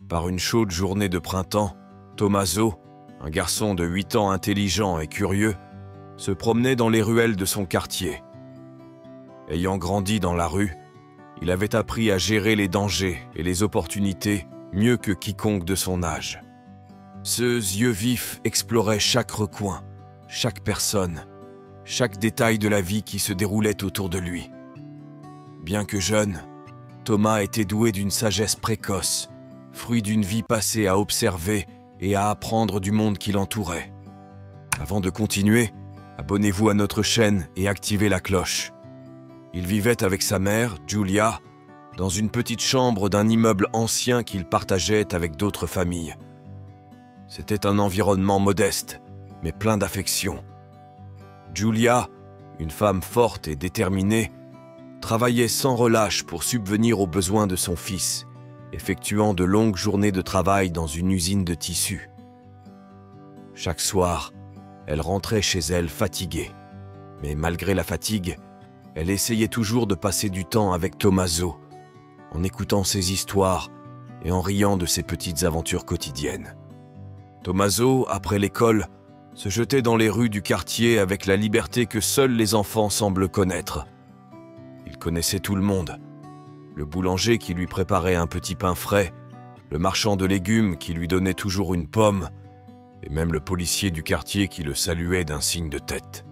Par une chaude journée de printemps, Tommaso, un garçon de 8 ans intelligent et curieux, se promenait dans les ruelles de son quartier. Ayant grandi dans la rue, il avait appris à gérer les dangers et les opportunités mieux que quiconque de son âge. Ses yeux vifs exploraient chaque recoin, chaque personne, chaque détail de la vie qui se déroulait autour de lui. Bien que jeune, Thomas était doué d'une sagesse précoce, fruit d'une vie passée à observer et à apprendre du monde qui l'entourait. Avant de continuer, abonnez-vous à notre chaîne et activez la cloche. Il vivait avec sa mère, Giulia, dans une petite chambre d'un immeuble ancien qu'il partageait avec d'autres familles. C'était un environnement modeste, mais plein d'affection. Giulia, une femme forte et déterminée, travaillait sans relâche pour subvenir aux besoins de son fils, effectuant de longues journées de travail dans une usine de tissus. Chaque soir, elle rentrait chez elle fatiguée, mais malgré la fatigue, elle essayait toujours de passer du temps avec Tommaso, en écoutant ses histoires et en riant de ses petites aventures quotidiennes. Tommaso, après l'école, se jetait dans les rues du quartier avec la liberté que seuls les enfants semblent connaître. Il connaissait tout le monde. Le boulanger qui lui préparait un petit pain frais, le marchand de légumes qui lui donnait toujours une pomme, et même le policier du quartier qui le saluait d'un signe de tête.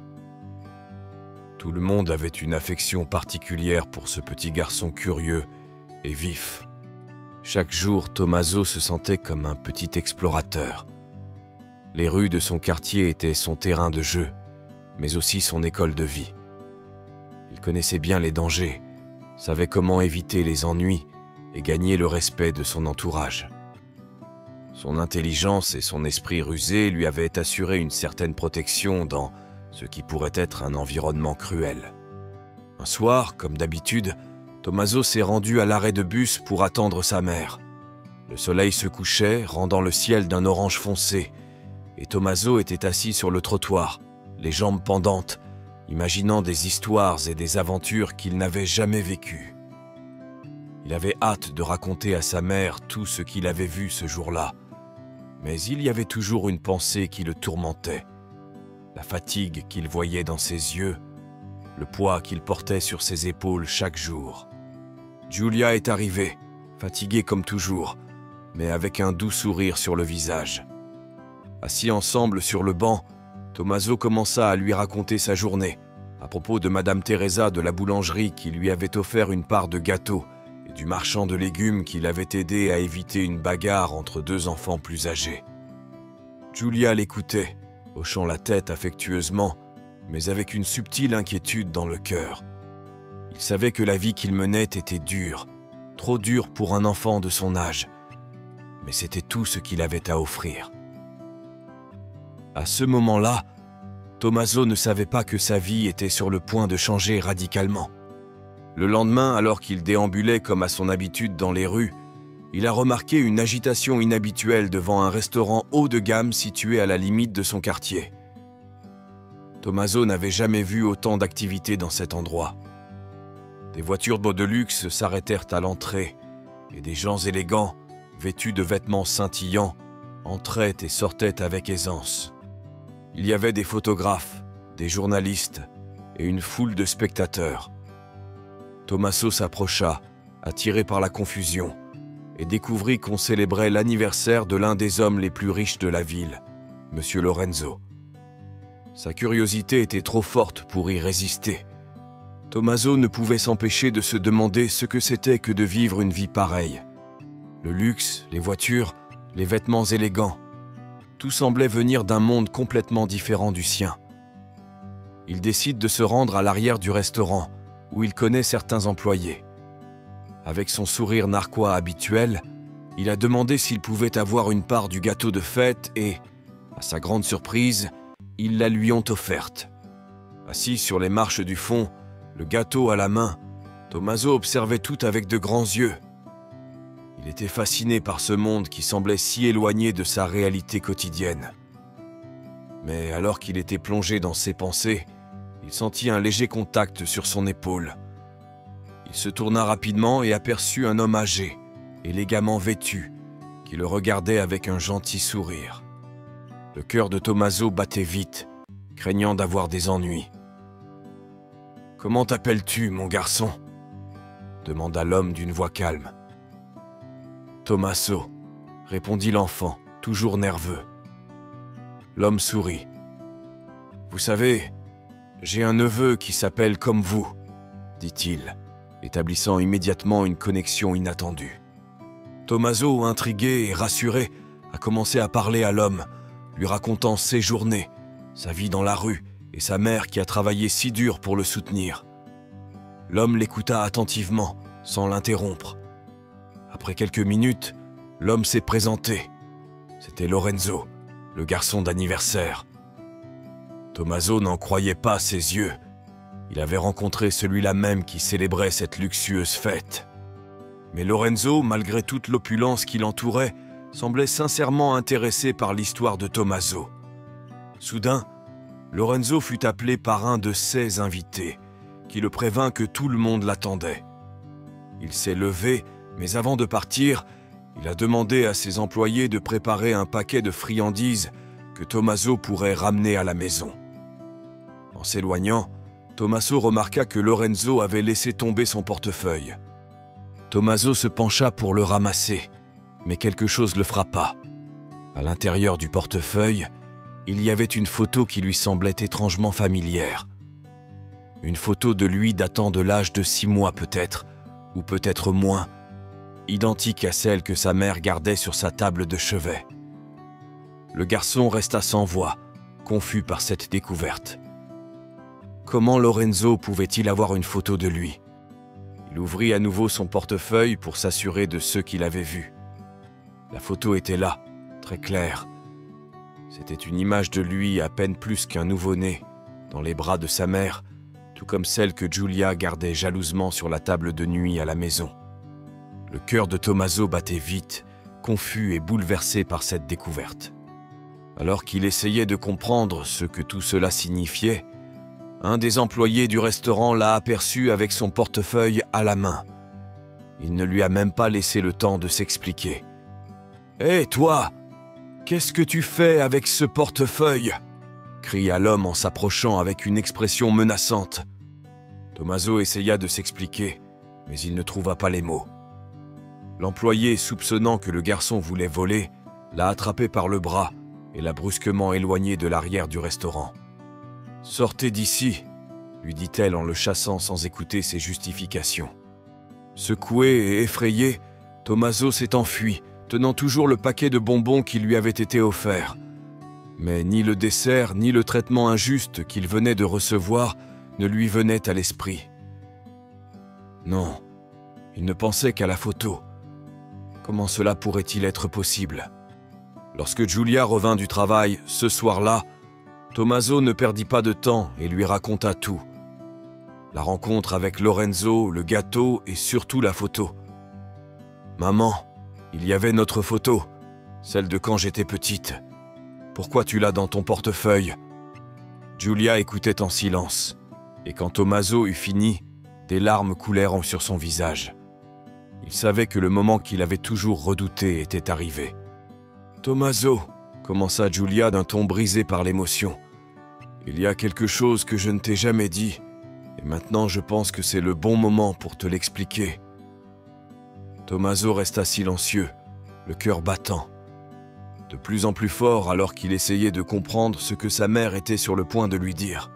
Tout le monde avait une affection particulière pour ce petit garçon curieux et vif. Chaque jour, Tommaso se sentait comme un petit explorateur. Les rues de son quartier étaient son terrain de jeu, mais aussi son école de vie. Il connaissait bien les dangers, savait comment éviter les ennuis et gagner le respect de son entourage. Son intelligence et son esprit rusé lui avaient assuré une certaine protection dans ce qui pourrait être un environnement cruel. Un soir, comme d'habitude, Tommaso s'est rendu à l'arrêt de bus pour attendre sa mère. Le soleil se couchait, rendant le ciel d'un orange foncé, et Tommaso était assis sur le trottoir, les jambes pendantes, imaginant des histoires et des aventures qu'il n'avait jamais vécues. Il avait hâte de raconter à sa mère tout ce qu'il avait vu ce jour-là, mais il y avait toujours une pensée qui le tourmentait. La fatigue qu'il voyait dans ses yeux, le poids qu'il portait sur ses épaules chaque jour. Giulia est arrivée, fatiguée comme toujours, mais avec un doux sourire sur le visage. Assis ensemble sur le banc, Tommaso commença à lui raconter sa journée, à propos de Madame Teresa de la boulangerie qui lui avait offert une part de gâteau et du marchand de légumes qui l'avait aidé à éviter une bagarre entre deux enfants plus âgés. Giulia l'écoutait, hochant la tête affectueusement, mais avec une subtile inquiétude dans le cœur. Il savait que la vie qu'il menait était dure, trop dure pour un enfant de son âge, mais c'était tout ce qu'il avait à offrir. À ce moment-là, Tommaso ne savait pas que sa vie était sur le point de changer radicalement. Le lendemain, alors qu'il déambulait comme à son habitude dans les rues, il a remarqué une agitation inhabituelle devant un restaurant haut de gamme situé à la limite de son quartier. Tommaso n'avait jamais vu autant d'activité dans cet endroit. Des voitures de luxe s'arrêtèrent à l'entrée et des gens élégants, vêtus de vêtements scintillants, entraient et sortaient avec aisance. Il y avait des photographes, des journalistes et une foule de spectateurs. Tommaso s'approcha, attiré par la confusion, et découvrit qu'on célébrait l'anniversaire de l'un des hommes les plus riches de la ville, M. Lorenzo. Sa curiosité était trop forte pour y résister. Tommaso ne pouvait s'empêcher de se demander ce que c'était que de vivre une vie pareille. Le luxe, les voitures, les vêtements élégants, tout semblait venir d'un monde complètement différent du sien. Il décide de se rendre à l'arrière du restaurant, où il connaît certains employés. Avec son sourire narquois habituel, il a demandé s'il pouvait avoir une part du gâteau de fête et, à sa grande surprise, ils la lui ont offerte. Assis sur les marches du fond, le gâteau à la main, Tommaso observait tout avec de grands yeux. Il était fasciné par ce monde qui semblait si éloigné de sa réalité quotidienne. Mais alors qu'il était plongé dans ses pensées, il sentit un léger contact sur son épaule. Il se tourna rapidement et aperçut un homme âgé, élégamment vêtu, qui le regardait avec un gentil sourire. Le cœur de Tommaso battait vite, craignant d'avoir des ennuis. « Comment t'appelles-tu, mon garçon ?» demanda l'homme d'une voix calme. « Tommaso » répondit l'enfant, toujours nerveux. L'homme sourit. « Vous savez, j'ai un neveu qui s'appelle comme vous, » dit-il, établissant immédiatement une connexion inattendue. Tommaso, intrigué et rassuré, a commencé à parler à l'homme, lui racontant ses journées, sa vie dans la rue et sa mère qui a travaillé si dur pour le soutenir. L'homme l'écouta attentivement, sans l'interrompre. Après quelques minutes, l'homme s'est présenté. C'était Lorenzo, le garçon d'anniversaire. Tommaso n'en croyait pas ses yeux. Il avait rencontré celui-là même qui célébrait cette luxueuse fête. Mais Lorenzo, malgré toute l'opulence qui l'entourait, semblait sincèrement intéressé par l'histoire de Tommaso. Soudain, Lorenzo fut appelé par un de ses invités, qui le prévint que tout le monde l'attendait. Il s'est levé, mais avant de partir, il a demandé à ses employés de préparer un paquet de friandises que Tommaso pourrait ramener à la maison. En s'éloignant, Tommaso remarqua que Lorenzo avait laissé tomber son portefeuille. Tommaso se pencha pour le ramasser, mais quelque chose le frappa. À l'intérieur du portefeuille, il y avait une photo qui lui semblait étrangement familière. Une photo de lui datant de l'âge de 6 mois peut-être, ou peut-être moins, identique à celle que sa mère gardait sur sa table de chevet. Le garçon resta sans voix, confus par cette découverte. Comment Lorenzo pouvait-il avoir une photo de lui? Il ouvrit à nouveau son portefeuille pour s'assurer de ce qu'il avait vu. La photo était là, très claire. C'était une image de lui à peine plus qu'un nouveau-né, dans les bras de sa mère, tout comme celle que Giulia gardait jalousement sur la table de nuit à la maison. Le cœur de Tommaso battait vite, confus et bouleversé par cette découverte. Alors qu'il essayait de comprendre ce que tout cela signifiait, un des employés du restaurant l'a aperçu avec son portefeuille à la main. Il ne lui a même pas laissé le temps de s'expliquer. « Hé, toi! Qu'est-ce que tu fais avec ce portefeuille ?» cria l'homme en s'approchant avec une expression menaçante. Tommaso essaya de s'expliquer, mais il ne trouva pas les mots. L'employé, soupçonnant que le garçon voulait voler, l'a attrapé par le bras et l'a brusquement éloigné de l'arrière du restaurant. « Sortez d'ici !» lui dit-elle en le chassant sans écouter ses justifications. Secoué et effrayé, Tommaso s'est enfui, tenant toujours le paquet de bonbons qui lui avait été offert. Mais ni le dessert, ni le traitement injuste qu'il venait de recevoir ne lui venaient à l'esprit. Non, il ne pensait qu'à la photo. Comment cela pourrait-il être possible? Lorsque Giulia revint du travail, ce soir-là, Tommaso ne perdit pas de temps et lui raconta tout. La rencontre avec Lorenzo, le gâteau et surtout la photo. « Maman, il y avait notre photo, celle de quand j'étais petite. Pourquoi tu l'as dans ton portefeuille ?» Giulia écoutait en silence, et quand Tommaso eut fini, des larmes coulèrent sur son visage. Il savait que le moment qu'il avait toujours redouté était arrivé. « Tommaso !» commença Giulia d'un ton brisé par l'émotion. « Il y a quelque chose que je ne t'ai jamais dit, et maintenant je pense que c'est le bon moment pour te l'expliquer. » Tommaso resta silencieux, le cœur battant. De plus en plus fort alors qu'il essayait de comprendre ce que sa mère était sur le point de lui dire.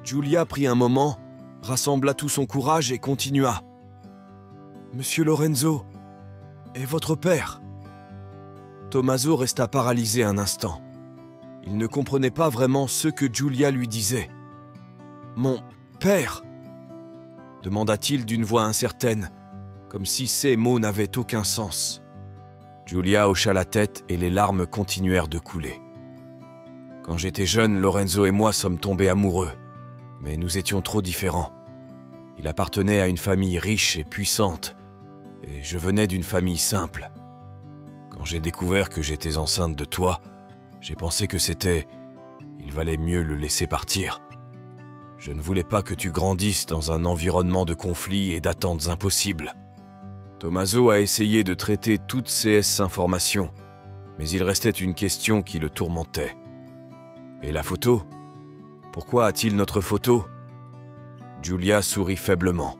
Giulia prit un moment, rassembla tout son courage et continua. « Monsieur Lorenzo, et votre père ?» Tommaso resta paralysé un instant. Il ne comprenait pas vraiment ce que Giulia lui disait. « Mon père ?» demanda-t-il d'une voix incertaine, comme si ces mots n'avaient aucun sens. Giulia hocha la tête et les larmes continuèrent de couler. « Quand j'étais jeune, Lorenzo et moi sommes tombés amoureux, mais nous étions trop différents. Il appartenait à une famille riche et puissante, et je venais d'une famille simple. Quand j'ai découvert que j'étais enceinte de toi, j'ai pensé que il valait mieux le laisser partir. Je ne voulais pas que tu grandisses dans un environnement de conflits et d'attentes impossibles. Tommaso a essayé de traiter toutes ces informations, mais il restait une question qui le tourmentait. Et la photo? Pourquoi a-t-il notre photo? Giulia sourit faiblement.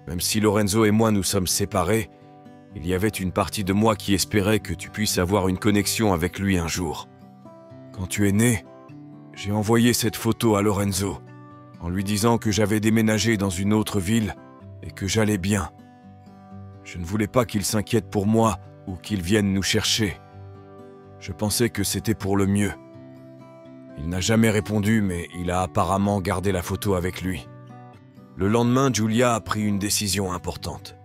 Même si Lorenzo et moi nous sommes séparés, il y avait une partie de moi qui espérait que tu puisses avoir une connexion avec lui un jour. Quand tu es né, j'ai envoyé cette photo à Lorenzo, en lui disant que j'avais déménagé dans une autre ville et que j'allais bien. Je ne voulais pas qu'il s'inquiète pour moi ou qu'il vienne nous chercher. Je pensais que c'était pour le mieux. Il n'a jamais répondu, mais il a apparemment gardé la photo avec lui. Le lendemain, Giulia a pris une décision importante.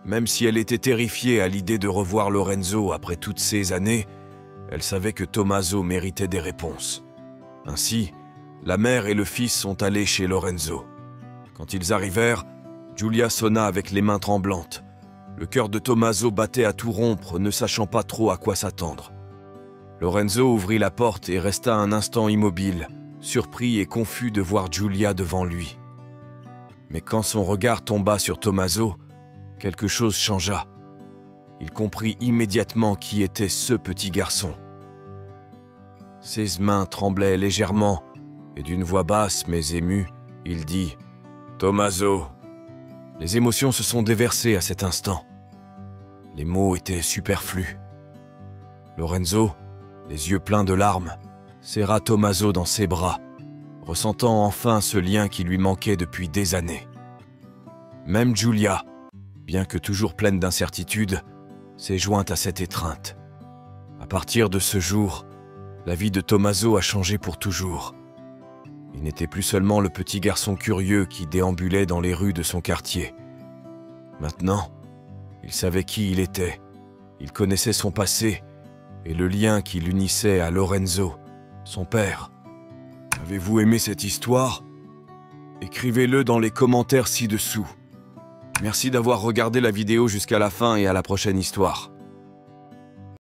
Même si elle était terrifiée à l'idée de revoir Lorenzo après toutes ces années, elle savait que Tommaso méritait des réponses. Ainsi, la mère et le fils sont allés chez Lorenzo. Quand ils arrivèrent, Giulia sonna avec les mains tremblantes. Le cœur de Tommaso battait à tout rompre, ne sachant pas trop à quoi s'attendre. Lorenzo ouvrit la porte et resta un instant immobile, surpris et confus de voir Giulia devant lui. Mais quand son regard tomba sur Tommaso, quelque chose changea. Il comprit immédiatement qui était ce petit garçon. Ses mains tremblaient légèrement, et d'une voix basse mais émue, il dit « Tommaso ». Les émotions se sont déversées à cet instant. Les mots étaient superflus. Lorenzo, les yeux pleins de larmes, serra Tommaso dans ses bras, ressentant enfin ce lien qui lui manquait depuis des années. Même Giulia, bien que toujours pleine d'incertitudes, s'est jointe à cette étreinte. À partir de ce jour, la vie de Tommaso a changé pour toujours. Il n'était plus seulement le petit garçon curieux qui déambulait dans les rues de son quartier. Maintenant, il savait qui il était, il connaissait son passé et le lien qui l'unissait à Lorenzo, son père. Avez-vous aimé cette histoire? Écrivez-le dans les commentaires ci-dessous. Merci d'avoir regardé la vidéo jusqu'à la fin et à la prochaine histoire.